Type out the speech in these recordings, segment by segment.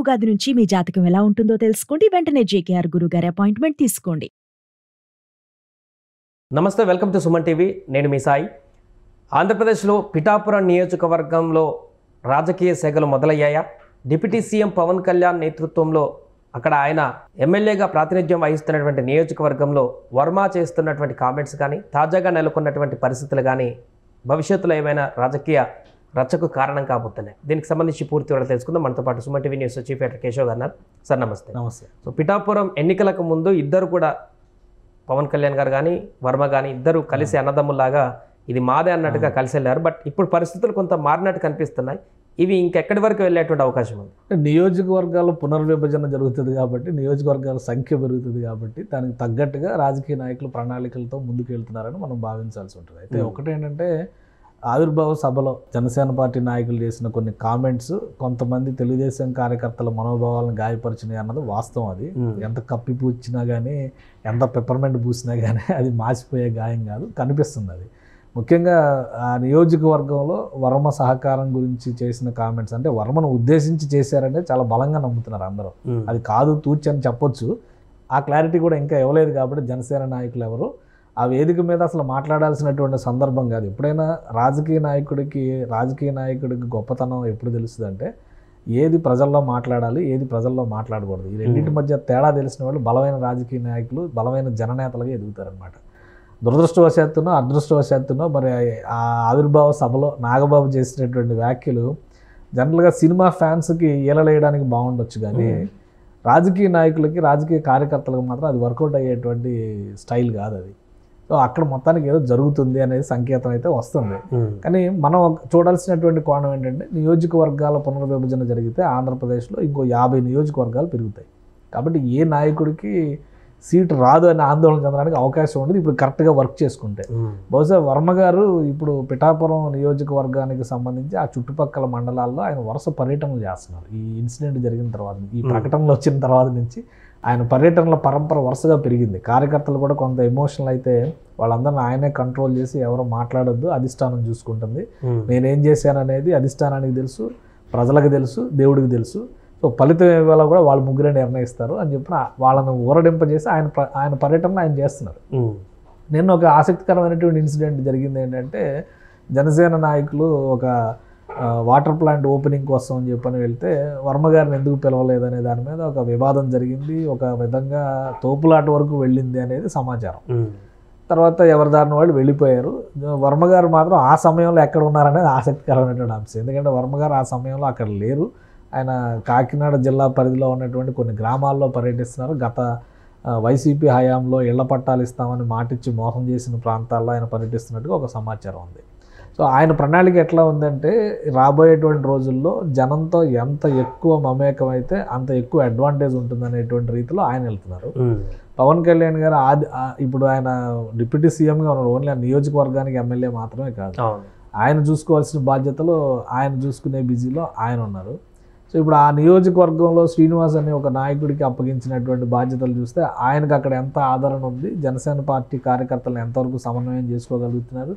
ఉగాది నుంచి మీ జాతకం ఎలా ఉంటుందో తెలుసుకోండి. వెంటనే జేకేఆర్ గురుగారి అపాయింట్మెంట్ తీసుకోండి. నమస్తే, వెల్కమ్ టు సుమన్ టీవీ. నేను మీ సాయి. ఆంధ్రప్రదేశ్లో పిఠాపురం నియోజకవర్గంలో రాజకీయ శాఖలు మొదలయ్యాయా? డిప్యూటీ సీఎం పవన్ కళ్యాణ్ నేతృత్వంలో అక్కడ ఆయన ఎమ్మెల్యేగా ప్రాతినిధ్యం వహిస్తున్నటువంటి నియోజకవర్గంలో వర్మ చేస్తున్నటువంటి కామెంట్స్ కానీ, తాజాగా నెలకొన్నటువంటి పరిస్థితులు కానీ భవిష్యత్తులో ఏమైనా రాజకీయ రచ్చకు కారణం కాబోతున్నాయి. దీనికి సంబంధించి పూర్తి వివరాలు తెలుసుకుందాం. మనతో పాటు Suman TV news chief editor Keshav గారు. సార్ నమస్తే. నమస్తే. సో పిఠాపురం ఎన్నికలకు ముందు ఇద్దరు కూడా, పవన్ కళ్యాణ్ గారు కానీ వర్మ కానీ ఇద్దరు కలిసి అన్నదమ్ములాగా ఇది మాదే అన్నట్టుగా కలిసి వెళ్ళారు. బట్ ఇప్పుడు పరిస్థితులు కొంత మారినట్టు కనిపిస్తున్నాయి. ఇవి ఇంకెక్కడి వరకు వెళ్ళేటువంటి అవకాశం ఉంది? నియోజకవర్గాల పునర్విభజన జరుగుతుంది కాబట్టి, నియోజకవర్గాల సంఖ్య పెరుగుతుంది కాబట్టి దానికి తగ్గట్టుగా రాజకీయ నాయకులు ప్రణాళికలతో ముందుకు వెళ్తున్నారని మనం భావించాల్సి ఉంటుంది. అయితే ఒకటేంటంటే, ఆవిర్భావ సభలో జనసేన పార్టీ నాయకులు చేసిన కొన్ని కామెంట్స్ కొంతమంది తెలుగుదేశం కార్యకర్తల మనోభావాలను గాయపరిచినాయి అన్నది వాస్తవం. అది ఎంత కప్పి పూచినా కానీ, ఎంత పెప్పర్మెంట్ పూసినా కానీ అది మాసిపోయే గాయం కాదు, కనిపిస్తుంది. అది ముఖ్యంగా ఆ నియోజకవర్గంలో వర్మ సహకారం గురించి చేసిన కామెంట్స్, అంటే వర్మను ఉద్దేశించి చేశారంటే చాలా బలంగా నమ్ముతున్నారు అందరూ. అది కాదు తూచి అని చెప్పొచ్చు. ఆ క్లారిటీ కూడా ఇంకా ఇవ్వలేదు కాబట్టి జనసేన నాయకులు ఎవరు ఆ వేదిక మీద అసలు మాట్లాడాల్సినటువంటి సందర్భం కాదు. ఎప్పుడైనా రాజకీయ నాయకుడికి గొప్పతనం ఎప్పుడు తెలుస్తుంది అంటే, ఏది ప్రజల్లో మాట్లాడాలి, ఏది ప్రజల్లో మాట్లాడకూడదు, ఈ రెండింటి మధ్య తేడా తెలిసిన వాళ్ళు బలమైన రాజకీయ నాయకులు, బలమైన జననేతలుగా ఎదుగుతారనమాట. దురదృష్టవశాత్తునో అదృష్టవశాత్తునో మరి ఆ ఆవిర్భావ సభలో నాగబాబు చేసినటువంటి వ్యాఖ్యలు జనరల్గా సినిమా ఫ్యాన్స్కి ఈలలేయడానికి బాగుండొచ్చు, కానీ రాజకీయ నాయకులకి, రాజకీయ కార్యకర్తలకు మాత్రం అది వర్కౌట్ అయ్యేటువంటి స్టైల్ కాదు అది. సో అక్కడ మొత్తానికి ఏదో జరుగుతుంది అనేది సంకేతం అయితే వస్తుంది. కానీ మనం చూడాల్సినటువంటి కోణం ఏంటంటే, నియోజకవర్గాల పునర్విభజన జరిగితే ఆంధ్రప్రదేశ్లో ఇంకో 50 నియోజకవర్గాలు పెరుగుతాయి. కాబట్టి ఏ నాయకుడికి సీటు రాదు అనే ఆందోళన చెందడానికి అవకాశం ఉండదు ఇప్పుడు కరెక్ట్గా వర్క్ చేసుకుంటే. బహుశా వర్మ గారు ఇప్పుడు పిఠాపురం నియోజకవర్గానికి సంబంధించి ఆ చుట్టుపక్కల మండలాల్లో ఆయన వరుస పర్యటనలు చేస్తున్నారు. ఈ ఇన్సిడెంట్ జరిగిన తర్వాత, ఈ ప్రకటనలు వచ్చిన తర్వాత నుంచి ఆయన పర్యటనల పరంపర వరుసగా పెరిగింది. కార్యకర్తలు కూడా కొంత ఎమోషనల్ అయితే వాళ్ళందరినీ ఆయనే కంట్రోల్ చేసి ఎవరో మాట్లాడొద్దు, అధిష్టానం చూసుకుంటుంది, నేనేం చేశాననేది అధిష్టానానికి తెలుసు, ప్రజలకు తెలుసు, దేవుడికి తెలుసు, సో ఫలితం ఇవాళ కూడా వాళ్ళు ముగ్గురే నిర్ణయిస్తారు అని చెప్పిన వాళ్ళను ఊరడింపజేసి ఆయన పర్యటనలు ఆయన చేస్తున్నారు. నిన్న ఒక ఆసక్తికరమైనటువంటి ఇన్సిడెంట్ జరిగింది. ఏంటంటే, జనసేన నాయకులు ఒక వాటర్ ప్లాంట్ ఓపెనింగ్ కోసం అని చెప్పని వెళ్తే వర్మ గారిని ఎందుకు పిలవలేదనే దాని మీద ఒక వివాదం జరిగింది. ఒక విధంగా తోపులాట వరకు వెళ్ళింది అనేది సమాచారం. తర్వాత ఎవరి దారిని వాళ్ళు వెళ్ళిపోయారు. వర్మ గారు మాత్రం ఆ సమయంలో ఎక్కడ ఉన్నారనేది ఆసక్తికరమైనటువంటి అంశం. ఎందుకంటే వర్మ గారు ఆ సమయంలో అక్కడ లేరు. ఆయన కాకినాడ జిల్లా పరిధిలో ఉన్నటువంటి కొన్ని గ్రామాల్లో పర్యటిస్తున్నారు. గత వైసీపీ హయాంలో ఇళ్ల పట్టాలు ఇస్తామని మాటిచ్చి మోసం చేసిన ప్రాంతాల్లో ఆయన పర్యటిస్తున్నట్టుగా ఒక సమాచారం ఉంది. సో ఆయన ప్రణాళిక ఎట్లా ఉందంటే, రాబోయేటువంటి రోజుల్లో జనంతో ఎంత ఎక్కువ మమేకం అయితే అంత ఎక్కువ అడ్వాంటేజ్ ఉంటుందనేటువంటి రీతిలో ఆయన వెళ్తున్నారు. పవన్ కళ్యాణ్ గారు ఇప్పుడు ఆయన డిప్యూటీ సీఎంగా ఉన్నారు. ఓన్లీ ఆ నియోజకవర్గానికి ఎమ్మెల్యే మాత్రమే కాదు, ఆయన చూసుకోవాల్సిన బాధ్యతలు ఆయన చూసుకునే బిజీలో ఆయన ఉన్నారు. సో ఇప్పుడు ఆ నియోజకవర్గంలో శ్రీనివాస్ అనే ఒక నాయకుడికి అప్పగించినటువంటి బాధ్యతలు చూస్తే ఆయనకు అక్కడ ఎంత ఆదరణ ఉంది, జనసేన పార్టీ కార్యకర్తలను ఎంతవరకు సమన్వయం చేసుకోగలుగుతున్నారు.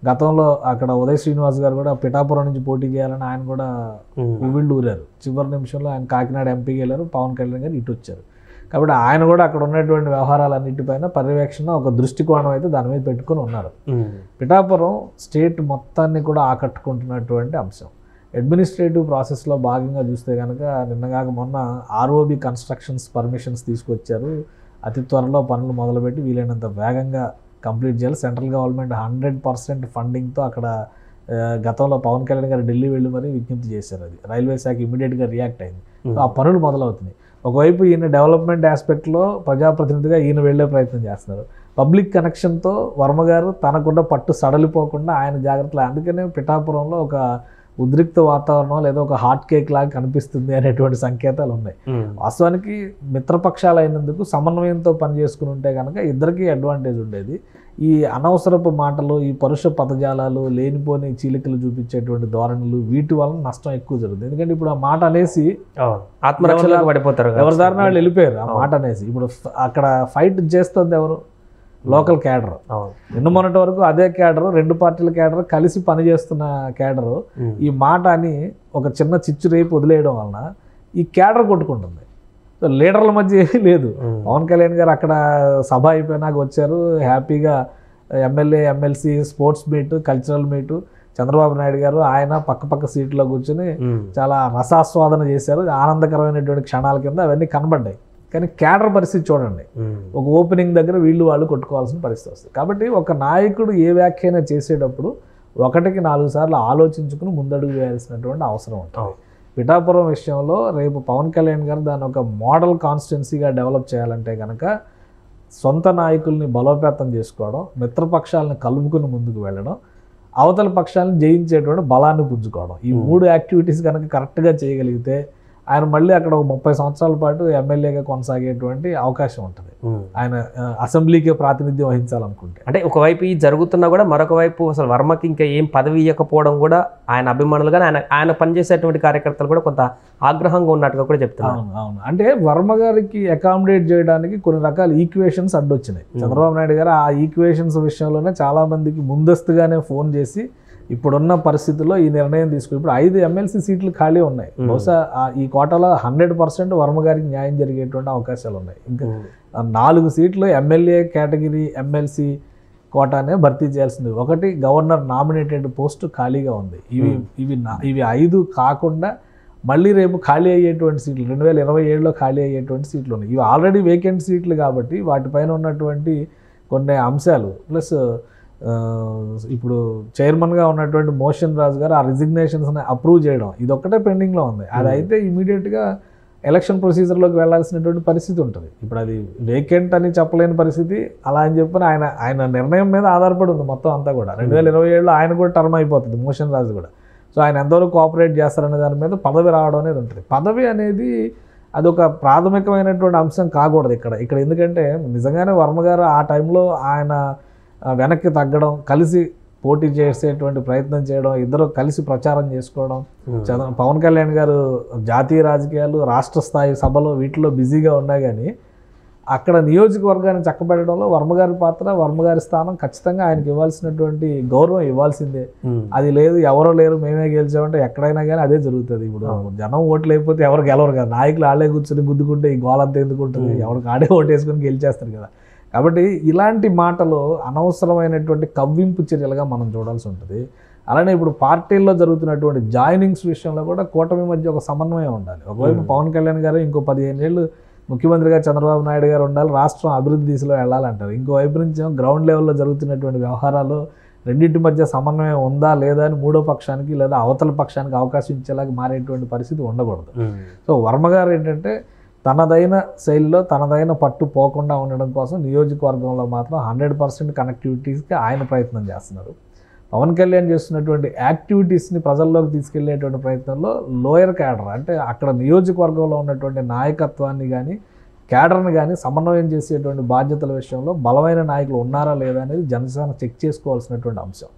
గతంలో అక్కడ ఉదయ్ శ్రీనివాస్ గారు కూడా పిఠాపురం నుంచి పోటీ చేయాలని ఆయన కూడా ఉవ్విళ్ళు ఊరారు. చివరి నిమిషంలో ఆయన కాకినాడ ఎంపీకి వెళ్ళారు, పవన్ కళ్యాణ్ గారు ఇటు వచ్చారు. కాబట్టి ఆయన కూడా అక్కడ ఉన్నటువంటి వ్యవహారాలన్నింటిపైన పర్యవేక్షణ, ఒక దృష్టికోణం అయితే దాని మీద పెట్టుకుని ఉన్నారు. పిఠాపురం స్టేట్ మొత్తాన్ని కూడా ఆకట్టుకుంటున్నటువంటి అంశం. అడ్మినిస్ట్రేటివ్ ప్రాసెస్లో భాగంగా చూస్తే కనుక నిన్నగాక మొన్న ఆర్ఓబి కన్స్ట్రక్షన్స్ పర్మిషన్స్ తీసుకొచ్చారు. అతి త్వరలో పనులు మొదలుపెట్టి వీలైనంత వేగంగా కంప్లీట్ చేయాలి. సెంట్రల్ గవర్నమెంట్ 100% ఫండింగ్తో అక్కడ గతంలో పవన్ కళ్యాణ్ గారు ఢిల్లీ వెళ్ళి మరీ విజ్ఞప్తి చేశారు. అది రైల్వే శాఖ ఇమీడియట్గా రియాక్ట్ అయింది. సో ఆ పనులు మొదలవుతున్నాయి. ఒకవైపు ఈయన డెవలప్మెంట్ ఆస్పెక్ట్లో ప్రజాప్రతినిధిగా ఈయన వెళ్లే ప్రయత్నం చేస్తున్నారు. పబ్లిక్ కనెక్షన్తో వర్మ గారు తనకుండా పట్టు సడలిపోకుండా ఆయన జాగ్రత్తలు. అందుకనే పిఠాపురంలో ఒక ఉద్రిక్త వాతావరణం లేదా ఒక హాట్ కేక్ లాగా కనిపిస్తుంది అనేటువంటి సంకేతాలు ఉన్నాయి. వాస్తవానికి మిత్రపక్షాలు అయినందుకు సమన్వయంతో పనిచేసుకుని ఉంటే కనుక ఇద్దరికీ అడ్వాంటేజ్ ఉండేది. ఈ అనవసరపు మాటలు, ఈ పరుష పదజాలాలు, లేనిపోని చీలికలు చూపించేటువంటి ధోరణులు, వీటి వలన నష్టం ఎక్కువ జరుగుతుంది. ఎందుకంటే ఇప్పుడు ఆ మాట అనేసి ఆత్మరక్షణకు పడిపోతారు, ఎవరి దారిన వాళ్ళు వెళ్ళిపోయారు. ఆ మాట అనేసి ఇప్పుడు అక్కడ ఫైట్ చేస్తుంది ఎవరు? Local cadre. నిన్న మొన్నటి వరకు అదే క్యాడర్, రెండు పార్టీల క్యాడర్ కలిసి పనిచేస్తున్న క్యాడరు ఈ మాట అని ఒక చిన్న చిచ్చు రేపు వదిలేయడం వలన ఈ క్యాడర్ కొట్టుకుంటుంది. సో లీడర్ల మధ్య ఏమీ లేదు. పవన్ కళ్యాణ్ గారు అక్కడ సభ అయిపోయినాక వచ్చారు, హ్యాపీగా MLA MLC sports meet, cultural meet, Chandrababu Naidu గారు ఆయన పక్క సీట్లో కూర్చొని చాలా రసాస్వాదన చేశారు. ఆనందకరమైనటువంటి క్షణాల కింద అవన్నీ కనబడ్డాయి. కానీ క్యాడర్ పరిస్థితి చూడండి, ఒక ఓపెనింగ్ దగ్గర వాళ్ళు కొట్టుకోవాల్సిన పరిస్థితి వస్తుంది. కాబట్టి ఒక నాయకుడు ఏ వ్యాఖ్యైనా చేసేటప్పుడు 1కి 4 సార్లు ఆలోచించుకుని ముందడుగు వేయాల్సినటువంటి అవసరం ఉంటుంది. పిఠాపురం విషయంలో రేపు పవన్ కళ్యాణ్ గారు దాన్ని ఒక మోడల్ కాన్స్టిట్యున్సీగా డెవలప్ చేయాలంటే కనుక సొంత నాయకుల్ని బలోపేతం చేసుకోవడం, మిత్రపక్షాలను కలుపుకుని ముందుకు వెళ్ళడం, అవతల పక్షాలను జయించేటువంటి బలాన్ని పుంజుకోవడం, ఈ 3 యాక్టివిటీస్ కనుక కరెక్ట్గా చేయగలిగితే ఆయన మళ్ళీ అక్కడ ఒక 30 సంవత్సరాల పాటు ఎమ్మెల్యేగా కొనసాగేటువంటి అవకాశం ఉంటుంది. ఆయన అసెంబ్లీకి ప్రాతినిధ్యం వహించాలనుకుంటే. అంటే ఒకవైపు ఈ జరుగుతున్నా కూడా మరొక వైపు అసలు వర్మకి ఇంకా ఏం పదవి ఇవ్వకపోవడం కూడా ఆయన అభిమానులు కానీ ఆయన పనిచేసేటువంటి కార్యకర్తలు కూడా కొంత ఆగ్రహంగా ఉన్నట్టుగా కూడా చెప్తున్నారు. అవును. అంటే వర్మ గారికి అకామిడేట్ చేయడానికి కొన్ని రకాల ఈక్వేషన్స్ అడ్డొచ్చినాయి. చంద్రబాబు నాయుడు గారు ఆ ఈక్వేషన్స్ విషయంలోనే చాలా మందికి ముందస్తుగానే ఫోన్ చేసి ఇప్పుడున్న పరిస్థితుల్లో ఈ నిర్ణయం తీసుకుని ఇప్పుడు 5 ఎమ్మెల్సీ సీట్లు ఖాళీ ఉన్నాయి. బహుశా ఈ కోటాలో 100% వర్మ గారికి న్యాయం జరిగేటువంటి అవకాశాలు ఉన్నాయి. ఇంకా 4 సీట్లు ఎమ్మెల్యే కేటగిరీ ఎమ్మెల్సీ కోటానే భర్తీ చేయాల్సింది. 1 గవర్నర్ నామినేటెడ్ పోస్టు ఖాళీగా ఉంది. ఇవి 5 కాకుండా మళ్ళీ రేపు ఖాళీ అయ్యేటువంటి సీట్లు 2027లో ఖాళీ అయ్యేటువంటి సీట్లు ఉన్నాయి. ఇవి ఆల్రెడీ వేకెంట్ సీట్లు కాబట్టి వాటిపైన ఉన్నటువంటి కొన్ని అంశాలు ప్లస్ ఇప్పుడు చైర్మన్గా ఉన్నటువంటి మోషన్ రాజు గారు ఆ రిజిగ్నేషన్స్ని అప్రూవ్ చేయడం ఇదొక్కటే పెండింగ్లో ఉంది. అది అయితే ఇమీడియట్గా ఎలక్షన్ ప్రొసీజర్లోకి వెళ్లాల్సినటువంటి పరిస్థితి ఉంటుంది. ఇప్పుడు అది వేకెంట్ అని చెప్పలేని పరిస్థితి. అలా అని చెప్పని ఆయన నిర్ణయం మీద ఆధారపడి ఉంది మొత్తం అంతా కూడా. 2027లో ఆయన కూడా టర్మ్ అయిపోతుంది మోషన్ రాజు కూడా. సో ఆయన ఎంతవరకు కోఆపరేట్ చేస్తారనే దాని మీద పదవి రావడం అనేది ఉంటుంది. పదవి అనేది అదొక ప్రాథమికమైనటువంటి అంశం కాకూడదు ఇక్కడ. ఎందుకంటే నిజంగానే వర్మ గారు ఆ టైంలో ఆయన వెనక్కి తగ్గడం, కలిసి పోటీ చేసేటువంటి ప్రయత్నం చేయడం, ఇద్దరు కలిసి ప్రచారం చేసుకోవడం, పవన్ కళ్యాణ్ గారు జాతీయ రాజకీయాలు రాష్ట్ర స్థాయి సభలో వీటిలో బిజీగా ఉన్నా కానీ అక్కడ నియోజకవర్గాన్ని చక్కబెట్టడంలో వర్మగారి పాత్ర, వర్మగారి స్థానం ఖచ్చితంగా ఆయనకి ఇవ్వాల్సినటువంటి గౌరవం ఇవ్వాల్సిందే. అది లేదు ఎవరో లేరు మేమే గెలిచామంటే ఎక్కడైనా కానీ అదే జరుగుతుంది. ఇప్పుడు జనం ఓట్లు లేకపోతే ఎవరు గెలవరు కదా, నాయకులు ఆడే కూర్చొని గుద్దుకుంటే ఈ గోలంతా ఎందుకు ఉంటుంది, ఎవరికి ఆడే ఓటు వేసుకొని గెలిచేస్తారు కదా. కాబట్టి ఇలాంటి మాటలు అనవసరమైనటువంటి కవ్వింపు చర్యలుగా మనం చూడాల్సి ఉంటుంది. అలానే ఇప్పుడు పార్టీల్లో జరుగుతున్నటువంటి జాయినింగ్స్ విషయంలో కూడా కూటమి మధ్య ఒక సమన్వయం ఉండాలి. ఒకవైపు పవన్ కళ్యాణ్ గారు ఇంకో 15 ఏళ్ళు ముఖ్యమంత్రిగా చంద్రబాబు నాయుడు గారు ఉండాలి, రాష్ట్రం అభివృద్ధి దిశలో వెళ్ళాలంటారు. ఇంకోవైపు నుంచి గ్రౌండ్ లెవెల్లో జరుగుతున్నటువంటి వ్యవహారాలు రెండింటి మధ్య సమన్వయం ఉందా లేదా అని మూడో పక్షానికి లేదా అవతల పక్షానికి అవకాశం ఇచ్చేలాగా మారేటువంటి పరిస్థితి ఉండకూడదు. సో వర్మ గారు ఏంటంటే తనదైన శైలిలో తనదైన పట్టు పోకుండా ఉండడం కోసం నియోజకవర్గంలో మాత్రం 100% కనెక్టివిటీస్కి ఆయన ప్రయత్నం చేస్తున్నారు. పవన్ కళ్యాణ్ చేస్తున్నటువంటి యాక్టివిటీస్ని ప్రజల్లోకి తీసుకెళ్లేటువంటి ప్రయత్నంలో లోయర్ క్యాడర్ అంటే అక్కడ నియోజకవర్గంలో ఉన్నటువంటి నాయకత్వాన్ని కానీ క్యాడర్ని కానీ సమన్వయం చేసేటువంటి బాధ్యతల విషయంలో బలమైన నాయకులు ఉన్నారా లేదా అనేది జనసేన చెక్ చేసుకోవాల్సినటువంటి అంశం.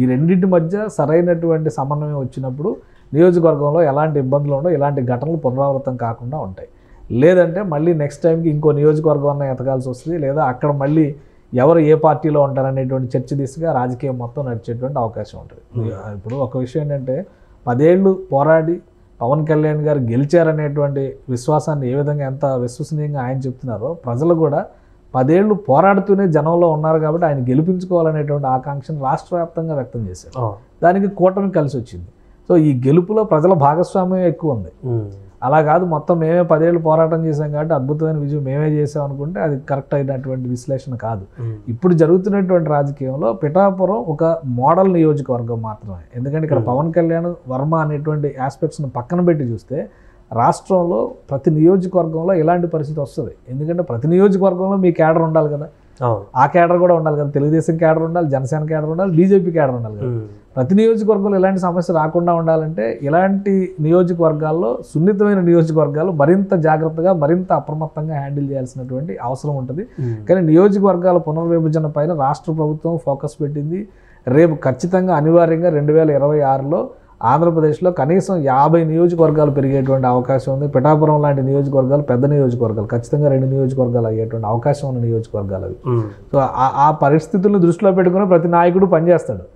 ఈ రెండింటి మధ్య సరైనటువంటి సమన్వయం వచ్చినప్పుడు నియోజకవర్గంలో ఎలాంటి ఇబ్బందులు ఉండవు, ఎలాంటి ఘటనలు పునరావృతం కాకుండా ఉంటాయి. లేదంటే మళ్ళీ నెక్స్ట్ టైంకి ఇంకో నియోజకవర్గం ఎతకాల్సి వస్తుంది, లేదా అక్కడ మళ్ళీ ఎవరు ఏ పార్టీలో ఉంటారనేటువంటి చర్చ దిశగా రాజకీయం మొత్తం నడిచేటువంటి అవకాశం ఉంటుంది. ఇప్పుడు ఒక విషయం ఏంటంటే 10 ఏళ్ళు పోరాడి పవన్ కళ్యాణ్ గారు గెలిచారనేటువంటి విశ్వాసాన్ని ఏ విధంగా ఎంత విశ్వసనీయంగా ఆయన చెప్తున్నారో ప్రజలు కూడా 10 ఏళ్ళు పోరాడుతూనే జనంలో ఉన్నారు కాబట్టి ఆయన గెలిపించుకోవాలనేటువంటి ఆకాంక్షను రాష్ట్ర వ్యాప్తంగా వ్యక్తం చేశారు. దానికి కూటమి కలిసి వచ్చింది. సో ఈ గెలుపులో ప్రజల భాగస్వామ్యం ఎక్కువ ఉంది. అలా కాదు మొత్తం మేమే 10 ఏళ్ళు పోరాటం చేసాం కాబట్టి అద్భుతమైన విజయం మేమే చేసాం అనుకుంటే అది కరెక్ట్ అయినటువంటి విశ్లేషణ కాదు. ఇప్పుడు జరుగుతున్నటువంటి రాజకీయంలో పిఠాపురం ఒక మోడల్ నియోజకవర్గం మాత్రమే. ఎందుకంటే ఇక్కడ పవన్ కళ్యాణ్ వర్మ అనేటువంటి ఆస్పెక్ట్స్ని పక్కన పెట్టి చూస్తే రాష్ట్రంలో ప్రతి నియోజకవర్గంలో ఇలాంటి పరిస్థితి వస్తుంది. ఎందుకంటే ప్రతి నియోజకవర్గంలో మీ క్యాడర్ ఉండాలి కదా, ఆ క్యాడర్ కూడా ఉండాలి కదా, తెలుగుదేశం క్యాడర్ ఉండాలి, జనసేన క్యాడర్ ఉండాలి, బీజేపీ క్యాడర్ ఉండాలి కదా. ప్రతి నియోజకవర్గంలో ఇలాంటి సమస్య రాకుండా ఉండాలంటే ఇలాంటి నియోజకవర్గాల్లో సున్నితమైన నియోజకవర్గాలు మరింత జాగ్రత్తగా మరింత అప్రమత్తంగా హ్యాండిల్ చేయాల్సినటువంటి అవసరం ఉంటుంది. కానీ నియోజకవర్గాల పునర్విభజన పైన రాష్ట్ర ప్రభుత్వం ఫోకస్ పెట్టింది. రేపు ఖచ్చితంగా అనివార్యంగా 2026లో ఆంధ్రప్రదేశ్లో కనీసం 50 నియోజకవర్గాలు పెరిగేటువంటి అవకాశం ఉంది. పిఠాపురం లాంటి నియోజకవర్గాలు పెద్ద నియోజకవర్గాలు, ఖచ్చితంగా 2 నియోజకవర్గాలు అయ్యేటువంటి అవకాశం ఉన్న నియోజకవర్గాలు అవి. సో ఆ పరిస్థితులను దృష్టిలో పెట్టుకుని ప్రతి నాయకుడు పనిచేస్తాడు.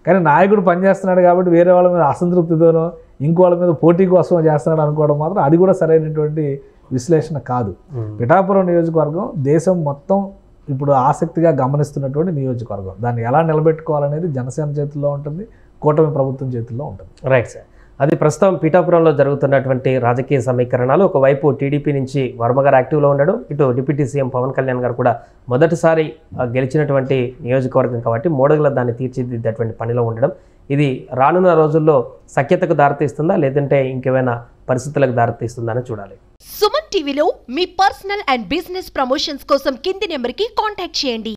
కానీ నాయకుడు పనిచేస్తున్నాడు కాబట్టి వేరే వాళ్ళ మీద అసంతృప్తితోనో ఇంకోళ్ళ మీద పోటీ కోసం చేస్తున్నాడు అనుకోవడం మాత్రం అది కూడా సరైనటువంటి విశ్లేషణ కాదు. పిఠాపురం నియోజకవర్గం దేశం మొత్తం ఇప్పుడు ఆసక్తిగా గమనిస్తున్నటువంటి నియోజకవర్గం. దాన్ని ఎలా నిలబెట్టుకోవాలనేది జనసేన చేతుల్లో ఉంటుంది, కూటమి ప్రభుత్వం చేతుల్లో ఉంటుంది. Right sir. అది ప్రస్తుతం పిఠాపురంలో జరుగుతున్నటువంటి రాజకీయ సమీకరణాలు. ఒకవైపు టీడీపీ నుంచి వర్మ గారు యాక్టివ్లో ఉన్నాడు, ఇటు డిప్యూటీ సీఎం పవన్ కళ్యాణ్ గారు కూడా మొదటిసారి గెలిచినటువంటి నియోజకవర్గం కాబట్టి మోడల్గా దాన్ని తీర్చిదిద్దేటువంటి పనిలో ఉండడం, ఇది రానున్న రోజుల్లో సఖ్యతకు దారితీస్తుందా లేదంటే ఇంకేమైనా పరిస్థితులకు దారితీస్తుందా అని చూడాలి. సుమన్ టీవీలో మీ పర్సనల్ అండ్ బిజినెస్ ప్రమోషన్స్ కోసం కింది నెంబర్కి కాంటాక్ట్ చేయండి.